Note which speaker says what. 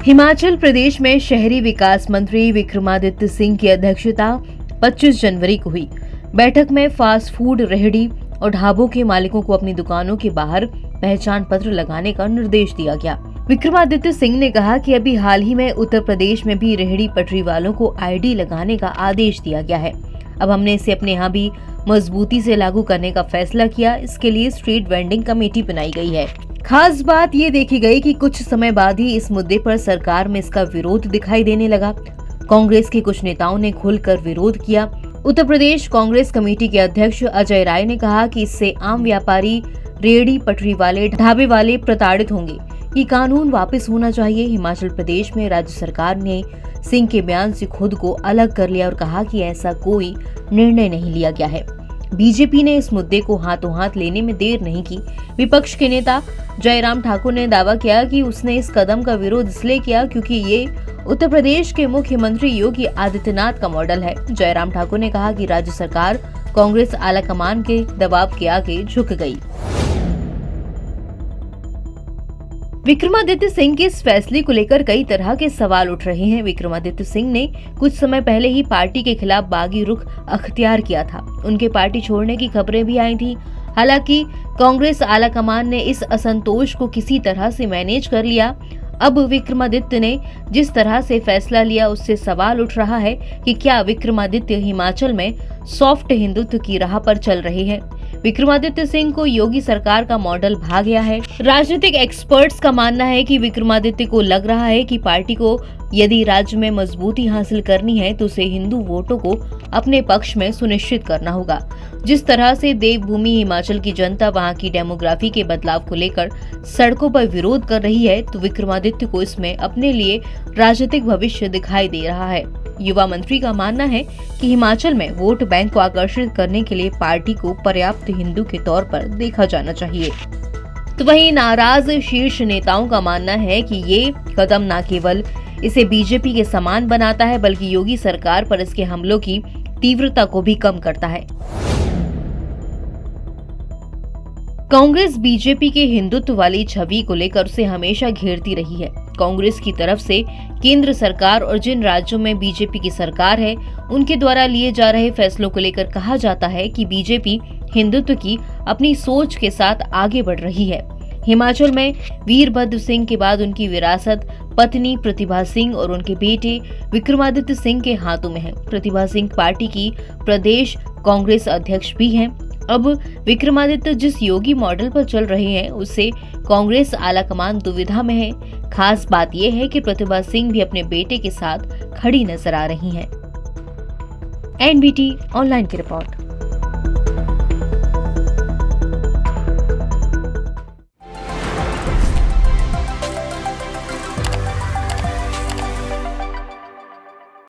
Speaker 1: हिमाचल प्रदेश में शहरी विकास मंत्री विक्रमादित्य सिंह की अध्यक्षता 25 जनवरी को हुई बैठक में फास्ट फूड रेहड़ी और ढाबों के मालिकों को अपनी दुकानों के बाहर पहचान पत्र लगाने का निर्देश दिया गया। विक्रमादित्य सिंह ने कहा कि अभी हाल ही में उत्तर प्रदेश में भी रेहड़ी पटरी वालों को आईडी लगाने का आदेश दिया गया है। अब हमने इसे अपने यहाँ भी मजबूती से लागू करने का फैसला किया। इसके लिए स्ट्रीट वेंडिंग कमेटी बनाई गई है। खास बात ये देखी गई कि कुछ समय बाद ही इस मुद्दे पर सरकार में इसका विरोध दिखाई देने लगा। कांग्रेस के कुछ नेताओं ने खुलकर विरोध किया। उत्तर प्रदेश कांग्रेस कमेटी के अध्यक्ष अजय राय ने कहा कि इससे आम व्यापारी, रेहड़ी पटरी वाले, ढाबे वाले प्रताड़ित होंगे। ये कानून वापस होना चाहिए। हिमाचल प्रदेश में राज्य सरकार ने सिंह के बयान से खुद को अलग कर लिया और कहा कि ऐसा कोई निर्णय नहीं लिया गया है। बीजेपी ने इस मुद्दे को हाथों हाथ लेने में देर नहीं की। विपक्ष के नेता जयराम ठाकुर ने दावा किया कि उसने इस कदम का विरोध इसलिए किया क्योंकि ये उत्तर प्रदेश के मुख्यमंत्री योगी आदित्यनाथ का मॉडल है। जयराम ठाकुर ने कहा कि राज्य सरकार कांग्रेस आलाकमान के दबाव के आगे झुक गई। विक्रमादित्य सिंह के इस फैसले को लेकर कई तरह के सवाल उठ रहे हैं। विक्रमादित्य सिंह ने कुछ समय पहले ही पार्टी के खिलाफ बागी रुख अख्तियार किया था। उनके पार्टी छोड़ने की खबरें भी आई थी। हालांकि कांग्रेस आलाकमान ने इस असंतोष को किसी तरह से मैनेज कर लिया। अब विक्रमादित्य ने जिस तरह से फैसला लिया उससे सवाल उठ रहा है कि क्या विक्रमादित्य हिमाचल में सॉफ्ट हिंदुत्व की राह पर चल रहे हैं। विक्रमादित्य सिंह को योगी सरकार का मॉडल भा गया है। राजनीतिक एक्सपर्ट्स का मानना है कि विक्रमादित्य को लग रहा है कि पार्टी को यदि राज्य में मजबूती हासिल करनी है तो उसे हिंदू वोटों को अपने पक्ष में सुनिश्चित करना होगा। जिस तरह से देवभूमि हिमाचल की जनता वहां की डेमोग्राफी के बदलाव को लेकर सड़कों पर विरोध कर रही है, तो विक्रमादित्य को इसमें अपने लिए राजनीतिक भविष्य दिखाई दे रहा है। युवा मंत्री का मानना है कि हिमाचल में वोट बैंक को आकर्षित करने के लिए पार्टी को पर्याप्त हिंदू के तौर पर देखा जाना चाहिए। तो वहीं नाराज शीर्ष नेताओं का मानना है कि ये कदम न केवल इसे बीजेपी के समान बनाता है बल्कि योगी सरकार पर इसके हमलों की तीव्रता को भी कम करता है। कांग्रेस बीजेपी के हिंदुत्व वाली छवि को लेकर उसे हमेशा घेरती रही है। कांग्रेस की तरफ से केंद्र सरकार और जिन राज्यों में बीजेपी की सरकार है उनके द्वारा लिए जा रहे फैसलों को लेकर कहा जाता है कि बीजेपी हिंदुत्व की अपनी सोच के साथ आगे बढ़ रही है। हिमाचल में वीरभद्र सिंह के बाद उनकी विरासत पत्नी प्रतिभा सिंह और उनके बेटे विक्रमादित्य सिंह के हाथों में है। प्रतिभा सिंह पार्टी की प्रदेश कांग्रेस अध्यक्ष भी हैं। अब विक्रमादित्य जिस योगी मॉडल पर चल रहे हैं उससे कांग्रेस आलाकमान दुविधा में है। खास बात यह है कि प्रतिभा सिंह भी अपने बेटे के साथ खड़ी नजर आ रही हैं। एनबीटी ऑनलाइन की रिपोर्ट।